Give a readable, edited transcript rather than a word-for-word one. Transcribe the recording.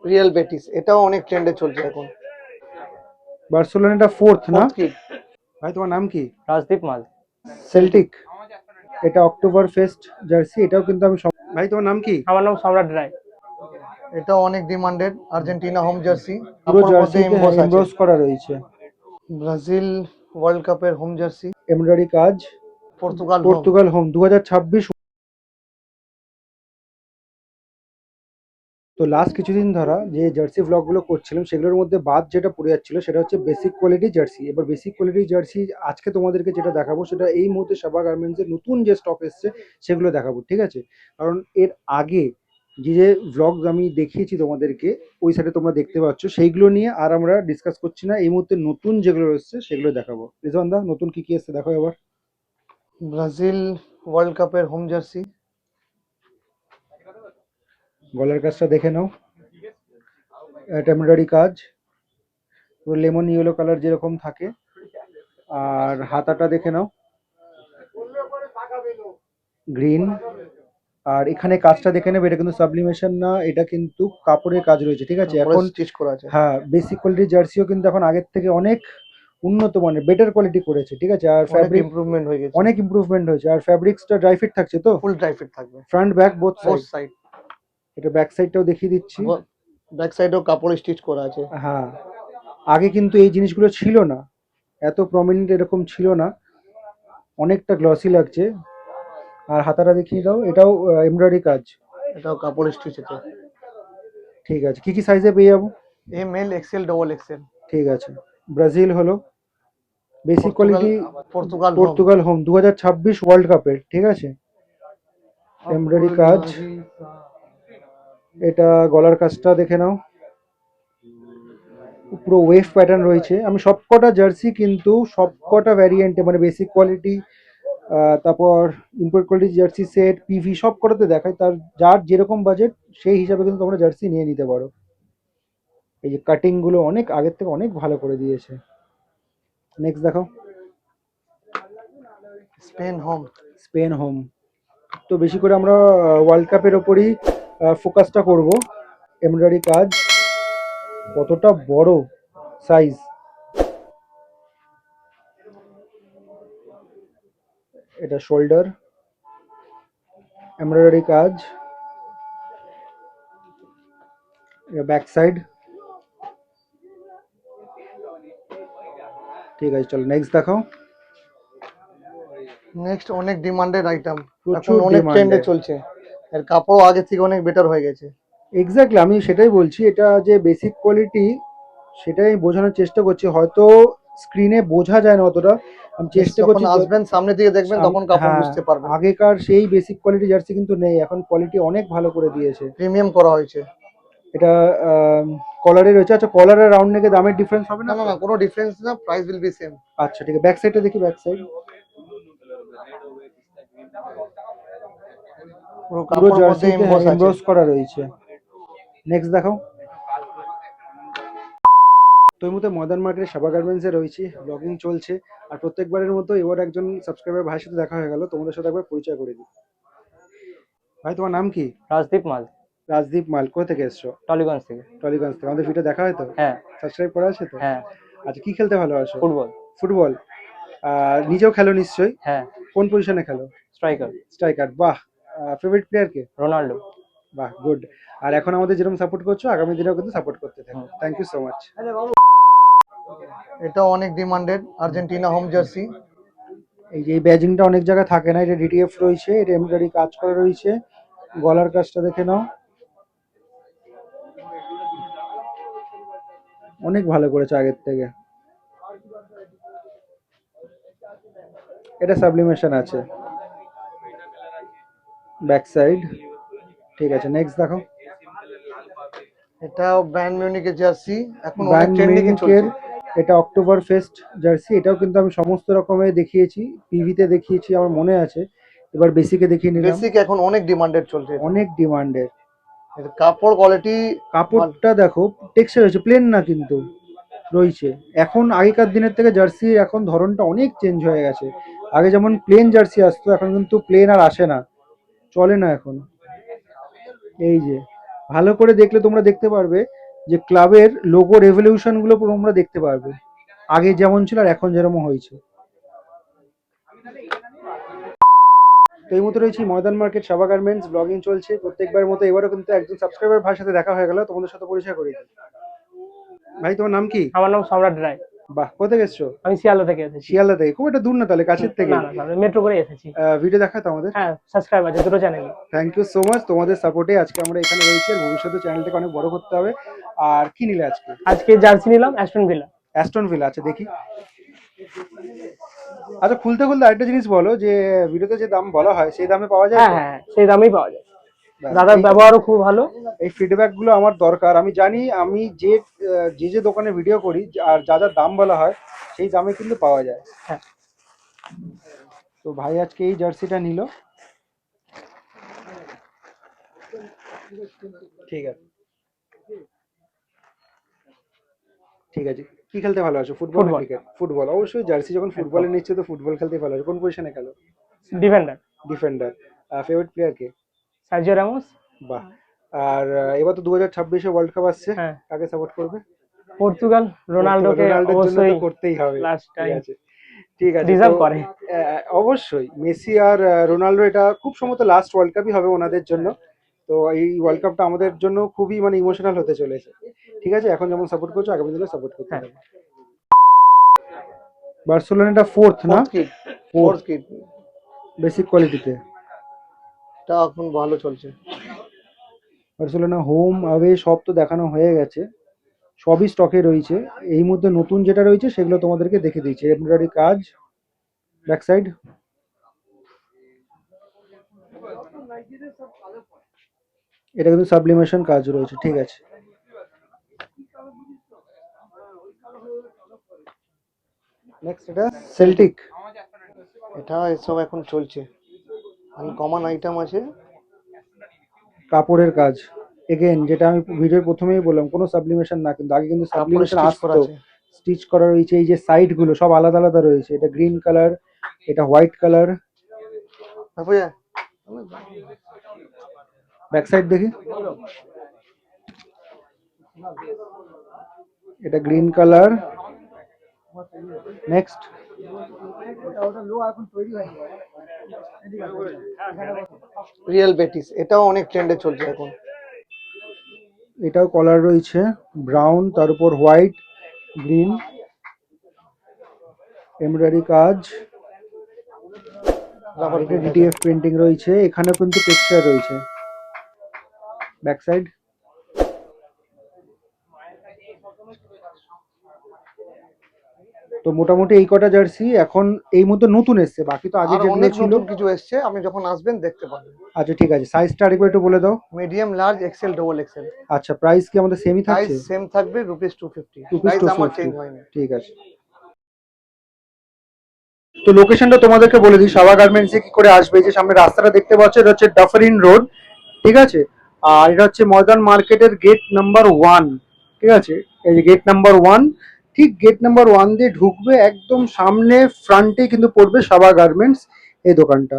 Real Betis, এটাও অনেক ট্রেন্ডে চলছে এখন। বার্সেলোনাটা ফোর্থ না? Fourth kid. ভাই তোমার নাম কি? রাজদীপ মাল। সেল্টিক। এটা অক্টোবর ফেস্ট জার্সি, এটাও কিন্তু আমি ভাই তোমার নাম কি? আমার নাম সম্রাট রায়। এটাও অনেক ডিমান্ডেড আর্জেন্টিনা হোম জার্সি, পুরো কাপড়ের মধ্যে জার্সিতে এমবস আছে। এমব্রস করা রয়েছে। ব্রাজিল ওয়ার্ল্ড কাপের হোম জার্সি, এমব্রয়ডারি কাজ। Portugal home. Portugal home 2026। তো লাস্ট কিছুদিন ধরা যে জার্সি ব্লগগুলো করছিলাম সেগুলোর মধ্যে বাদ যেটা পড়ে যাচ্ছিল সেটা হচ্ছে বেসিক কোয়ালিটি জার্সি। এবার বেসিক কোয়ালিটি জার্সি আজকে তোমাদেরকে যেটা দেখাবো সেটা এই মুহূর্তে সাবা গার্মেন্টসের নতুন যে স্টক এসছে সেগুলো দেখাবো, ঠিক আছে? কারণ এর আগে যে যে ব্লগ আমি দেখিয়েছি তোমাদেরকে ওই সাইডে তোমরা দেখতে পাচ্ছ, সেইগুলো নিয়ে আর আমরা ডিসকাস করছি না। এই মুহূর্তে নতুন যেগুলো এসছে সেগুলো দেখাবো। রিজওয়ান দা, নতুন কি কি এসছে দেখো এবার। ব্রাজিল ওয়ার্ল্ড কাপের হোম জার্সি, গলার কাজটা দেখে নাও, এটা এমব্রয়ডারি কাজ, পুরো লেমন ইয়েলো কালার যেরকম থাকে। আর হাতাটা দেখে নাও, গ্রিন। আর এখানে কাজটা দেখে নেবে, এটা কিন্তু সাবলিমেশন না, এটা কিন্তু কাপড়ের কাজ রয়েছে, ঠিক আছে? এখন স্টিচ করা আছে। হ্যাঁ, বেসিক কোয়ালিটির জার্সিও কিন্তু এখন আগের থেকে অনেক উন্নত মানের, বেটার কোয়ালিটি করেছে, ঠিক আছে? আর অনেক ফ্যাব্রিক ইমপ্রুভমেন্ট হয়ে গেছে, অনেক ইমপ্রুভমেন্ট হয়েছে। আর ফ্যাব্রিক্সটা ড্রাই ফিট থাকছে তো, ফুল ড্রাই ফিট থাকবে, front back both both side. Side. এটা ব্যাক সাইডটাও দেখিয়ে দিচ্ছি। ব্যাক সাইডেও কাপড় স্টিচ করা আছে। হ্যাঁ, আগে কিন্তু এই জিনিসগুলো ছিল না, এত প্রমিনেন্ট এরকম ছিল না, অনেকটা গ্লসি লাগছে। আর হাতাটা দেখিয়ে দাও, এটাও এমব্রয়ডারি কাজ, এটাও কাপড় স্টিচ আছে। ঠিক আছে। কি কি সাইজে পেয়ে যাবো? M L XL double XL. ঠিক আছে। ব্রাজিল হলো basic quality, Portugal home 2026 world কাপের, ঠিক আছে? এমব্রয়ডারি কাজ, এটা গলার কাজটা দেখে নাও, পুরো ওয়েভ প্যাটার্ন রয়েছে। আমি সবকটা জার্সি কিন্তু সবকটা ভ্যারিয়েন্টে মানে বেসিক কোয়ালিটি, তারপর import quality jersey set, PV সবকটাতে দেখায়। তার যার যেরকম বাজেট সেই হিসাবে কিন্তু তোমরা জার্সি নিয়ে নিতে পারো। এই যে কাটিংগুলো অনেক আগের থেকে অনেক ভালো করে দিয়েছে। নেক্সট দেখো, স্পেন হোম। Spain home. তো বেশি করে আমরা ওয়ার্ল্ড কাপের ওপরই ফোকাসটা করব। এমব্রয়ডারি কাজ, কতটা বড় সাইজ, এটা শোল্ডার, এমব্রয়ডারি কাজ, এটা ব্যাক সাইড, ঠিক আছে। চলো নেক্সট দেখাও। নেক্সট অনেক ডিমান্ডেড আইটেম, প্রচুর এখন অনেক ট্রেন্ডে demanded। চলছে, এর কাপড় আগে থেকে অনেক বেটার হয়ে গেছে। এক্স্যাক্টলি, আমি সেটাই বলছি, এটা যে বেসিক কোয়ালিটি সেটাই বোঝানোর চেষ্টা করছি। হয়তো স্ক্রিনে বোঝা যায় না অতটা, আমি চেষ্টা যখন করছি। আসবেন সামনে থেকে দেখবেন তখন কাপড় হ্যাঁ, বুঝতে পারবেন। আগেকার সেই বেসিক কোয়ালিটি জার্সি কিন্তু নেই, এখন কোয়ালিটি অনেক ভালো করে দিয়েছে, প্রিমিয়াম করা হয়েছে। এটা কলারে রয়েছে। আচ্ছা, কলার আর রাউন্ড নেকে দামের ডিফারেন্স হবে না না? না না, কোনো ডিফারেন্স না, প্রাইস উইল বি সেম। আচ্ছা, ঠিক আছে। ব্যাক সাইডটা দেখি, ব্যাক সাইড পুরো পুরো কাপড়ের মধ্যে জার্সিতে এমবস আছে। এমব্রস করা রয়েছে। নেক্সট দেখাও। তো এই মুহূর্তে মডার্ন মার্কেটের সাবা গার্মেন্টসে রয়েছি, ব্লগিং চলছে। আর প্রত্যেকবারের মতো এবার একজন সাবস্ক্রাইবার ভাইয়ের সাথে দেখা হয়ে গেল, তোমাদের সাথে একবার পরিচয় করে দিই। ভাই তোমার নাম কি? রাজদীপ মাল। রাজদীপ মাল। কোথা থেকে এসছো? টলিগঞ্জ থেকে। টলিগঞ্জ থেকে। আমাদের ভিডিও দেখা হয় তো? হ্যাঁ। সাবস্ক্রাইব করা আছে তো? হ্যাঁ। আচ্ছা, কি খেলতে ভালোবাসো? ফুটবল। ফুটবল। নিজেও খেলো নিশ্চয়ই? হ্যাঁ। কোন পজিশনে খেলো? স্ট্রাইকার। স্ট্রাইকার, বাহ। ফেভারিট প্লেয়ার কে? রোনাল্ডো। বাহ, গুড। আর এখন আমাদের যেরকম সাপোর্ট করছো আগামী দিনেও কিন্তু সাপোর্ট করতে থাকো। Thank you so much. এটাও অনেক ডিমান্ডেড আর্জেন্টিনা হোম জার্সি। এই যে এই ব্যাজিংটা অনেক জায়গায় থাকে না, এটা ডিটিএফ রয়েছে, এটা এমব্রয়ডারি কাজ করা রয়েছে। গলার কাজটা দেখে নাও, অনেক ভালো করেছে আগের থেকে। এটা সাবলিমেশন আছে, ব্যাক সাইড, ঠিক আছে। নেক্সট দেখো। এটাও ব্যান্ড মিউনিকের জার্সি, এখন অনেক ব্যান্ড ট্রেন্ডিং এ মিউনিকের, চলছে। এটা অক্টোবর ফেস্ট জার্সি, এটাও কিন্তু আমি সমস্ত রকমের দেখিয়েছি, পিভিতে দেখিয়েছি আমার মনে আছে। এবার বেসিকে দেখিয়ে নিলাম। বেসিক এখন অনেক ডিমান্ডেড চলছে, অনেক ডিমান্ডেড। এর কাপড় কোয়ালিটি। কাপড়টা দেখো, টেক্সচার হয়েছে, প্লেন না কিন্তু রয়েছে। এখন আগেকার দিনের থেকে জার্সি এখন ধরনটা অনেক চেঞ্জ হয়ে গেছে। আগে যেমন প্লেন জার্সি আসতো, এখন কিন্তু প্লেন আর আসে না, চলে না এখন। এই যে ভালো করে দেখলে তোমরা দেখতে পারবে যে ক্লাবের লোগো রেভলিউশন গুলো তোমরা দেখতে পারবে, আগে যেমন ছিল আর এখন যেরকম হয়েছে। তো এই মতো রয়েছে ময়দান মার্কেট সাবা গার্মেন্টস, ব্লগিং চলছে প্রত্যেকবার মতো, এবারও কিন্তু একজন সাবস্ক্রাইবার ভাইয়ের সাথে দেখা হয়ে গেল, তোমাদের সাথে পরিচয় করিয়ে দিই। ভাই তোমার নাম কি? আমার নাম সম্রাট রায়। বাহ, কোথায় এসছো? আমি শিয়ালদা থেকে এসেছি। শিয়ালদা থেকে? খুব একটা দূর না তাহলে, কাছের থেকে। না না, আমি মেট্রো করে এসেছি। ভিডিও দেখাতো আমাদের? হ্যাঁ, সাবস্ক্রাইব আছে দুটো চ্যানেলে। থ্যাংক ইউ সো মাচ, তোমাদের সাপোর্টে আজকে আমরা এখানে রয়েছি, আর ভবিষ্যতে চ্যানেলটাকে অনেক বড় করতে হবে। আর কি নিলে আজকে? আজকে জার্সি নিলাম অ্যাস্টন ভিলা। অ্যাস্টন ভিলা, আচ্ছা দেখি। আচ্ছা, খুলতে খুলতে আরেকটা জিনিস বলো, যে ভিডিওতে যে দাম বলা হয় সেই দামে পাওয়া যায়? হ্যাঁ হ্যাঁ, সেই দামেই পাওয়া যায়। ব্যাস, দাদার ব্যবহারও খুব ভালো। এই ফিডব্যাক গুলো আমার দরকার। আমি জানি আমি যে দোকানে ভিডিও করি আর যা যা দাম বলা হয় সেই দামে কিন্তু পাওয়া যায়। হ্যাঁ। তো ভাই আজকে এই জার্সিটা নিল, ঠিক আছে ঠিক আছে। কি খেলতে ভালোবাসো, ফুটবল না ফুটবল। ক্রিকেট? ফুটবল, অবশ্যই। জার্সি যখন ফুটবলে নিচ্ছে তো ফুটবল খেলতে ভালোবাসো। কোন পজিশনে খেলো? ডিফেন্ডার। ডিফেন্ডার। ফেভারিট প্লেয়ার কে? Sergio Ramos. বাহ। আর এবার তো 2026-এ ওয়ার্ল্ড কাপ আসছে, হ্যাঁ। কাকে সাপোর্ট করবে? পর্তুগাল, রোনাল্ডোকে রোনাল্ডোর জন্য অবশ্যই তো করতেই হবে। লাস্ট ঠিক টাইম আছে ঠিক আছে। ডিজার্ভ তো, করে। অবশ্যই মেসি আর রোনাল্ডো, এটা খুব সম্ভবত লাস্ট ওয়ার্ল্ড কাপই হবে ওনাদের জন্য। তো এই ওয়ার্ল্ড কাপটা আমাদের জন্য খুবই মানে ইমোশনাল হতে চলেছে। ঠিক আছে, এখন যেমন সাপোর্ট করছো আগামী দিনে সাপোর্ট করতে হ্যাঁ। হবে। বার্সেলোনাটা ফোর্থ না? ফোর্থ কিট বেসিক কোয়ালিটিতে টা এখন ভালো চলছে। বার্সেলোনা হোম অ্যাওয়ে সব তো দেখানো হয়ে গেছে, সবই স্টকে রয়েছে। এই মধ্যে নতুন যেটা রয়েছে সেগুলো তোমাদেরকে দেখে দিচ্ছি। এমব্রয়ডারি কাজ, ব্যাক সাইড, এটা কিন্তু সাবলিমেশন কাজ রয়েছে। ঠিক আছে, নেক্সট এটা সেল্টিক। এটা এসব এখন চলছে, আনকমন আইটেম আছে। কাপড়ের কাজ, এগেন যেটা আমি ভিডিওর প্রথমেই বললাম, কোনো সাবলিমেশন না, কিন্তু আগে কিন্তু সাবলিমেশন stitch করা আসতো। আছে। স্টিচ করা রয়েছে, এই যে সাইড গুলো সব আলাদা আলাদা রয়েছে। এটা গ্রিন কালার, এটা হোয়াইট কালার। ভাইয়া ব্যাক সাইড দেখি, এটা green colour. Next, real Betis, এটাও অনেক ট্রেন্ডে চলছে এখন। এটাও কলার রয়েছে, ব্রাউন, তার উপর হোয়াইট, গ্রিন, এমব্রয়ডারি কাজ। এটা ডিটিএফ প্রিন্টিং রয়েছে, এখানে কিন্তু টেক্সচার রয়েছে। ব্যাক সাইড, তো মোটামুটি এই কটা জার্সি এখন এই মধ্যে নতুন এসছে, বাকি তো আগে আর যেগুলো অনেক ছিল। নতুন কিছু এসছে, আপনি যখন আসবেন দেখতে পাবেন। আচ্ছা ঠিক আছে, সাইজটা আরেকবার একটু বলে দাও। Medium, large, XL, double XL. আচ্ছা, প্রাইস কি আমাদের সেমই প্রাইস থাকছে? সেম থাকবে, ₹250। রুপিস প্রাইস আমার 250। চেঞ্জ হয়নি। ঠিক আছে। তো লোকেশনটা তোমাদেরকে বলে দিই, সাবা গার্মেন্টসে কি করে আসবে। এই যে সামনে রাস্তাটা দেখতে পাচ্ছ, এটা হচ্ছে ডাফারিন রোড, ঠিক আছে। আর এটা হচ্ছে ময়দান মার্কেটের গেট নাম্বার 1, ঠিক আছে। এই যে গেট নাম্বার 1, ঠিক গেট নাম্বার 1 দিয়ে ঢুকবে, একদম সামনে ফ্রন্টে কিন্তু পড়বে সাবা গার্মেন্টস এই দোকানটা।